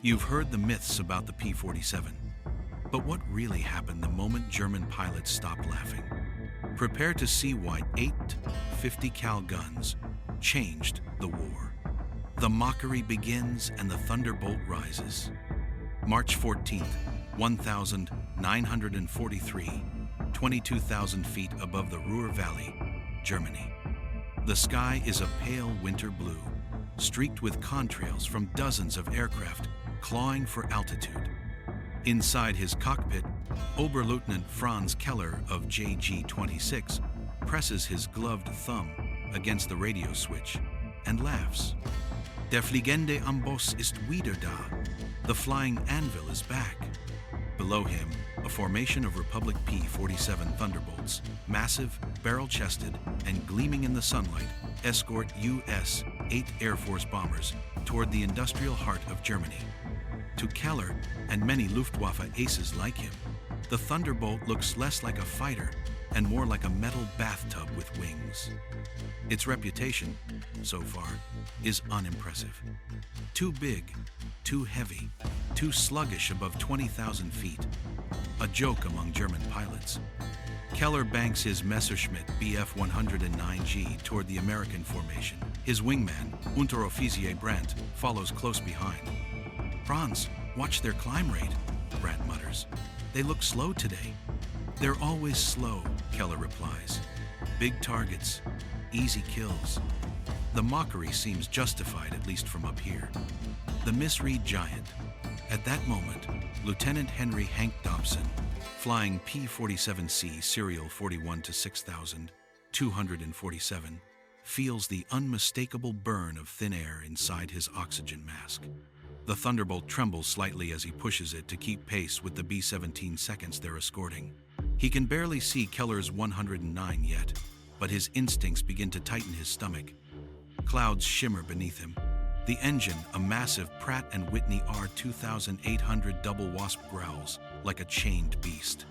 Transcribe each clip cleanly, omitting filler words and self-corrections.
You've heard the myths about the P-47, but what really happened the moment German pilots stopped laughing? Prepare to see why 8 50 cal guns changed the war. The mockery begins and the Thunderbolt rises. March 14th, 1943, 22,000 feet above the Ruhr Valley, Germany. The sky is a pale winter blue, streaked with contrails from dozens of aircraft clawing for altitude. Inside his cockpit, Oberleutnant Franz Keller of JG-26 presses his gloved thumb against the radio switch and laughs. Der fliegende Amboss ist wieder da. The flying anvil is back. Below him, a formation of Republic P-47 Thunderbolts, massive, barrel-chested, and gleaming in the sunlight, escort US-8 Air Force bombers toward the industrial heart of Germany. To Keller and many Luftwaffe aces like him, the Thunderbolt looks less like a fighter and more like a metal bathtub with wings. Its reputation, so far, is unimpressive. Too big, too heavy, too sluggish above 20,000 feet. A joke among German pilots. Keller banks his Messerschmitt Bf-109G toward the American formation. His wingman, Unteroffizier Brandt, follows close behind. Franz, watch their climb rate, Brandt mutters. They look slow today. They're always slow, Keller replies. Big targets, easy kills. The mockery seems justified, at least from up here. The misread giant. At that moment, Lieutenant Henry Hank Dobson, flying P-47C serial 41 to 6247, feels the unmistakable burn of thin air inside his oxygen mask. The Thunderbolt trembles slightly as he pushes it to keep pace with the B-17 seconds they're escorting. He can barely see Keller's 109 yet, but his instincts begin to tighten his stomach. Clouds shimmer beneath him. The engine, a massive Pratt & Whitney R2800 double wasp, growls like a chained beast.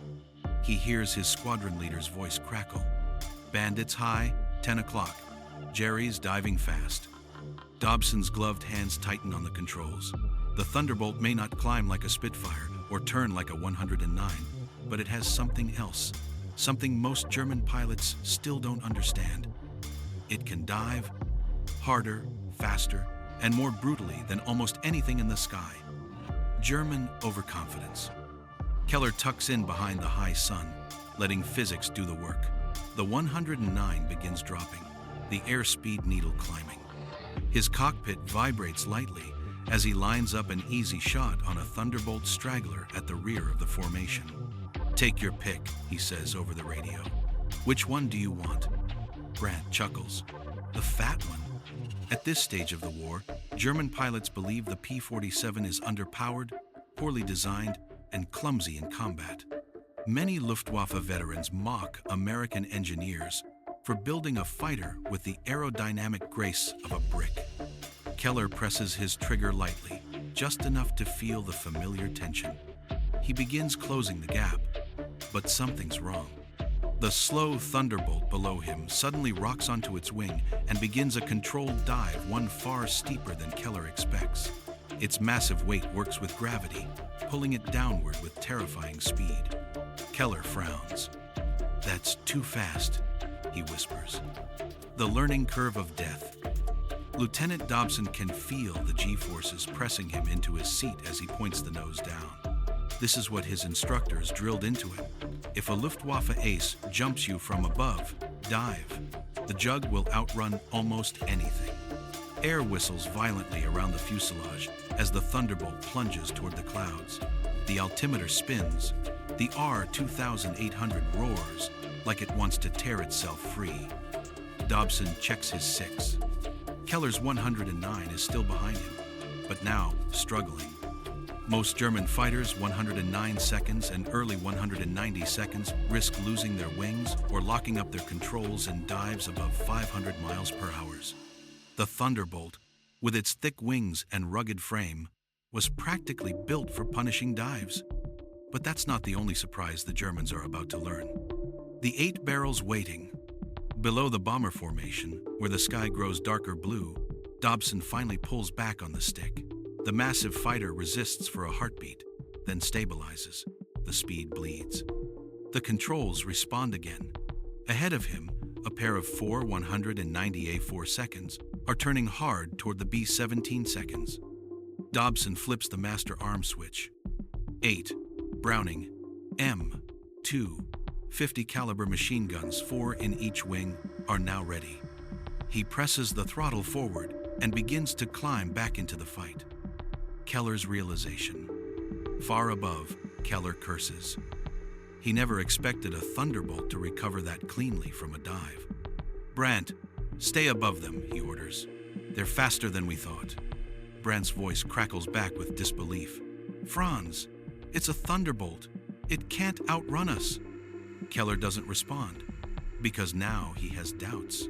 He hears his squadron leader's voice crackle. Bandits high, 10 o'clock. Jerry's diving fast. Dobson's gloved hands tighten on the controls. The Thunderbolt may not climb like a Spitfire or turn like a 109, but it has something else, something most German pilots still don't understand. It can dive harder, faster, and more brutally than almost anything in the sky. German overconfidence. Keller tucks in behind the high sun, letting physics do the work. The 109 begins dropping, the airspeed needle climbing. His cockpit vibrates lightly as he lines up an easy shot on a Thunderbolt straggler at the rear of the formation. Take your pick, he says over the radio. Which one do you want? Brandt chuckles. The fat one. At this stage of the war, German pilots believe the P-47 is underpowered, poorly designed, and clumsy in combat. Many Luftwaffe veterans mock American engineers for building a fighter with the aerodynamic grace of a brick. Keller presses his trigger lightly, just enough to feel the familiar tension. He begins closing the gap, but something's wrong. The slow Thunderbolt below him suddenly rocks onto its wing and begins a controlled dive, one far steeper than Keller expects. Its massive weight works with gravity, pulling it downward with terrifying speed. Keller frowns. That's too fast, he whispers. The learning curve of death. Lieutenant Dobson can feel the G-forces pressing him into his seat as he points the nose down. This is what his instructors drilled into him. If a Luftwaffe ace jumps you from above, dive. The jug will outrun almost anything. Air whistles violently around the fuselage as the Thunderbolt plunges toward the clouds. The altimeter spins. The R2800 roars like it wants to tear itself free. Dobson checks his 6. Keller's 109 is still behind him, but now struggling. Most German fighters 109 seconds and early 190 seconds risk losing their wings or locking up their controls in dives above 500 miles per hour. The Thunderbolt, with its thick wings and rugged frame, was practically built for punishing dives. But that's not the only surprise the Germans are about to learn. The 8 barrels waiting. Below the bomber formation, where the sky grows darker blue, Dobson finally pulls back on the stick. The massive fighter resists for a heartbeat, then stabilizes. The speed bleeds. The controls respond again. Ahead of him, a pair of four 190A4 seconds are turning hard toward the B-17 seconds. Dobson flips the master arm switch. 8 Browning M2 50 caliber machine guns, 4 in each wing, are now ready. He presses the throttle forward and begins to climb back into the fight. Keller's realization. Far above, Keller curses. He never expected a Thunderbolt to recover that cleanly from a dive. "Brandt, stay above them," he orders. "They're faster than we thought." Brandt's voice crackles back with disbelief. "Franz, it's a Thunderbolt. It can't outrun us." Keller doesn't respond, because now he has doubts.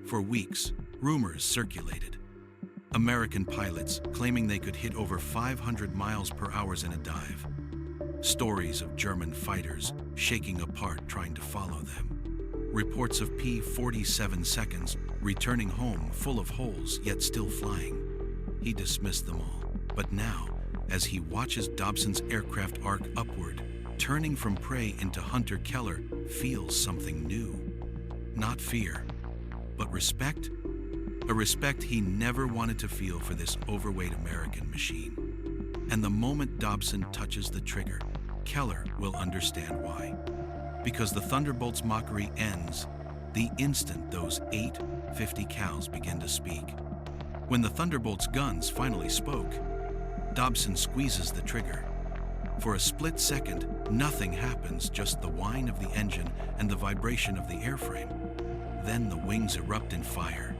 For weeks, rumors circulated. American pilots claiming they could hit over 500 miles per hour in a dive. Stories of German fighters shaking apart trying to follow them. Reports of P-47 seconds returning home full of holes yet still flying. He dismissed them all, but now, as he watches Dobson's aircraft arc upward, turning from prey into hunter, Keller feels something new. Not fear, but respect. A respect he never wanted to feel for this overweight American machine. And the moment Dobson touches the trigger, Keller will understand why. Because the Thunderbolt's mockery ends the instant those 8 50 cals begin to speak. When the Thunderbolt's guns finally spoke, Dobson squeezes the trigger. For a split second, nothing happens, just the whine of the engine and the vibration of the airframe. Then the wings erupt in fire.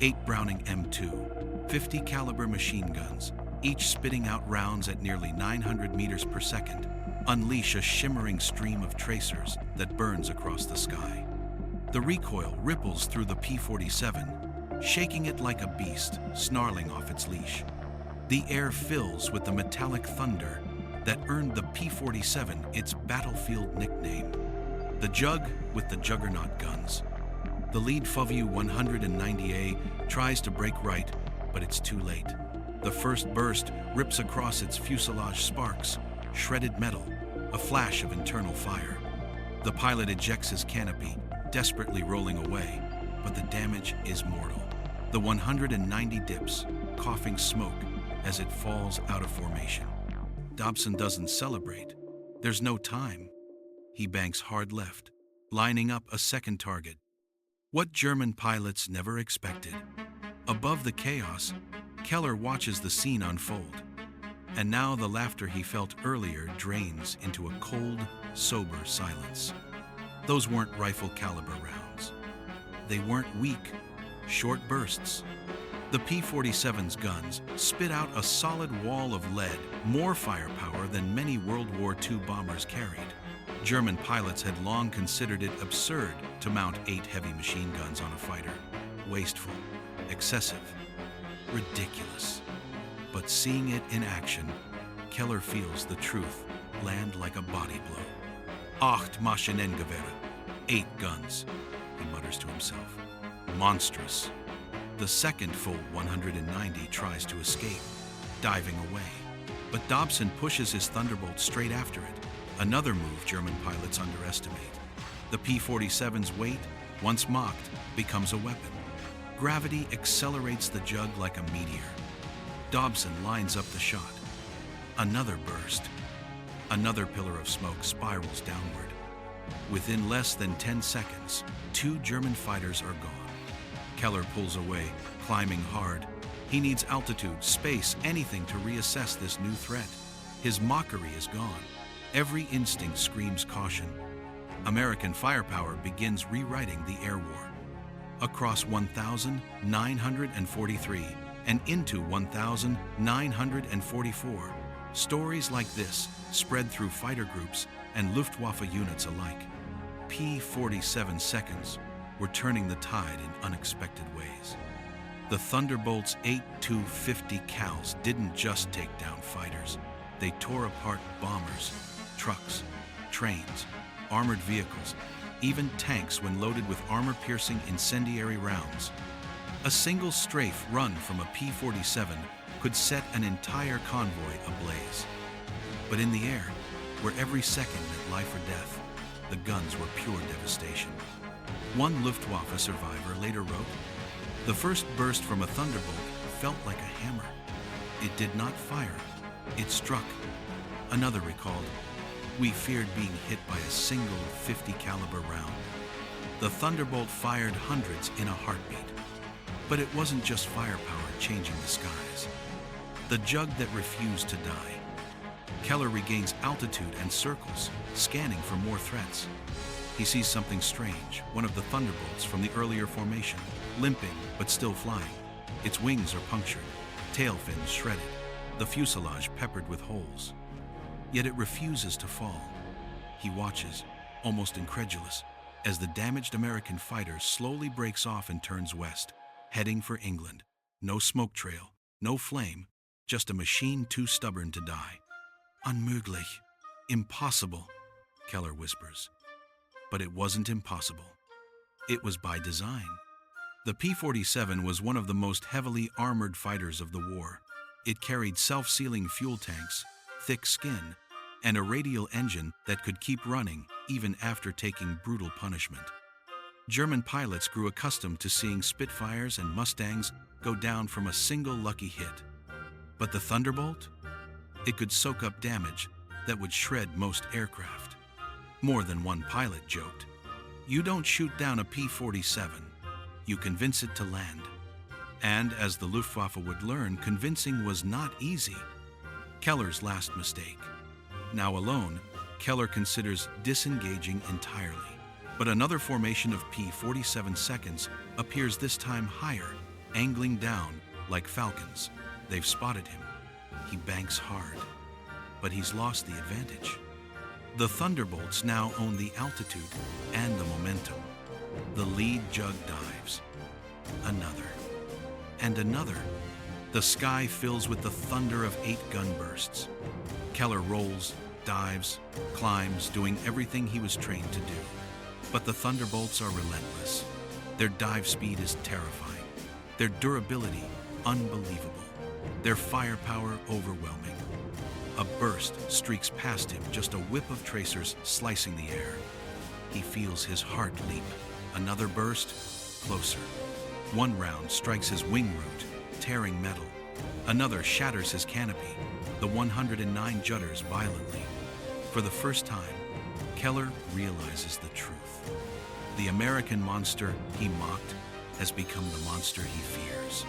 8 Browning M2, 50 caliber machine guns, each spitting out rounds at nearly 900 meters per second, unleash a shimmering stream of tracers that burns across the sky. The recoil ripples through the P-47, shaking it like a beast, snarling off its leash. The air fills with the metallic thunder that earned the P-47 its battlefield nickname. The Jug with the Juggernaut guns. The lead FOVU 190A tries to break right, but it's too late. The first burst rips across its fuselage, sparks, shredded metal, a flash of internal fire. The pilot ejects his canopy, desperately rolling away, but the damage is mortal. The 190 dips, coughing smoke as it falls out of formation. Dobson doesn't celebrate. There's no time. He banks hard left, lining up a second target. What German pilots never expected. Above the chaos, Keller watches the scene unfold. And now the laughter he felt earlier drains into a cold, sober silence. Those weren't rifle caliber rounds. They weren't weak, short bursts. The P-47's guns spit out a solid wall of lead, more firepower than many World War II bombers carried. German pilots had long considered it absurd to mount 8 heavy machine guns on a fighter. Wasteful, excessive, ridiculous. But seeing it in action, Keller feels the truth land like a body blow. 8 Maschinengewehre, 8 guns, he mutters to himself. Monstrous. The second full 190 tries to escape, diving away. But Dobson pushes his Thunderbolt straight after it. Another move German pilots underestimate. The P-47's weight, once mocked, becomes a weapon. Gravity accelerates the Jug like a meteor. Dobson lines up the shot. Another burst. Another pillar of smoke spirals downward. Within less than 10 seconds, 2 German fighters are gone. Keller pulls away, climbing hard. He needs altitude, space, anything to reassess this new threat. His mockery is gone. Every instinct screams caution. American firepower begins rewriting the air war. Across 1,943 and into 1,944, stories like this spread through fighter groups and Luftwaffe units alike. P-47 seconds were turning the tide in unexpected ways. The Thunderbolt's 8-250 cals didn't just take down fighters. They tore apart bombers, trucks, trains, armored vehicles, even tanks when loaded with armor-piercing incendiary rounds. A single strafe run from a P-47 could set an entire convoy ablaze. But in the air, where every second meant life or death, the guns were pure devastation. One Luftwaffe survivor later wrote, "The first burst from a Thunderbolt felt like a hammer. It did not fire, it struck." Another recalled, "We feared being hit by a single 50 caliber round." The Thunderbolt fired hundreds in a heartbeat. But it wasn't just firepower changing the skies. The jug that refused to die. Keller regains altitude and circles, scanning for more threats. He sees something strange, one of the Thunderbolts from the earlier formation, limping but still flying. Its wings are punctured, tail fins shredded, the fuselage peppered with holes. Yet it refuses to fall. He watches, almost incredulous, as the damaged American fighter slowly breaks off and turns west, heading for England. No smoke trail, no flame, just a machine too stubborn to die. "Unmöglich, impossible," Keller whispers. But it wasn't impossible. It was by design. The P-47 was one of the most heavily armored fighters of the war. It carried self-sealing fuel tanks, thick skin, and a radial engine that could keep running even after taking brutal punishment. German pilots grew accustomed to seeing Spitfires and Mustangs go down from a single lucky hit. But the Thunderbolt? It could soak up damage that would shred most aircraft. More than one pilot joked, "You don't shoot down a P-47, you convince it to land." And as the Luftwaffe would learn, convincing was not easy. Keller's last mistake. Now alone, Keller considers disengaging entirely. But another formation of P-47 seconds appears, this time higher, angling down like falcons. They've spotted him. He banks hard, but he's lost the advantage. The Thunderbolts now own the altitude and the momentum. The lead jug dives. Another. And another. The sky fills with the thunder of 8 gun bursts. Keller rolls, dives, climbs, doing everything he was trained to do. But the Thunderbolts are relentless. Their dive speed is terrifying. Their durability, unbelievable. Their firepower, overwhelming. A burst streaks past him, just a whip of tracers slicing the air. He feels his heart leap. Another burst, closer. One round strikes his wing root, tearing metal. Another shatters his canopy. The 109 judders violently. For the first time, Keller realizes the truth. The American monster he mocked has become the monster he fears.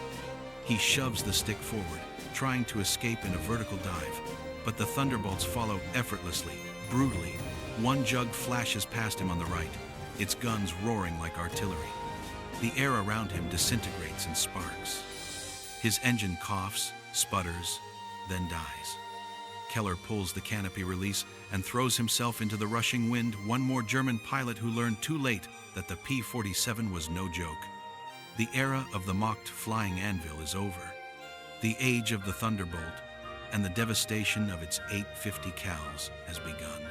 He shoves the stick forward, trying to escape in a vertical dive, but the Thunderbolts follow effortlessly, brutally. One jug flashes past him on the right, its guns roaring like artillery. The air around him disintegrates in sparks. His engine coughs, sputters, then dies. Keller pulls the canopy release and throws himself into the rushing wind, one more German pilot who learned too late that the P-47 was no joke. The era of the mocked flying anvil is over. The age of the Thunderbolt and the devastation of its 850 cals has begun.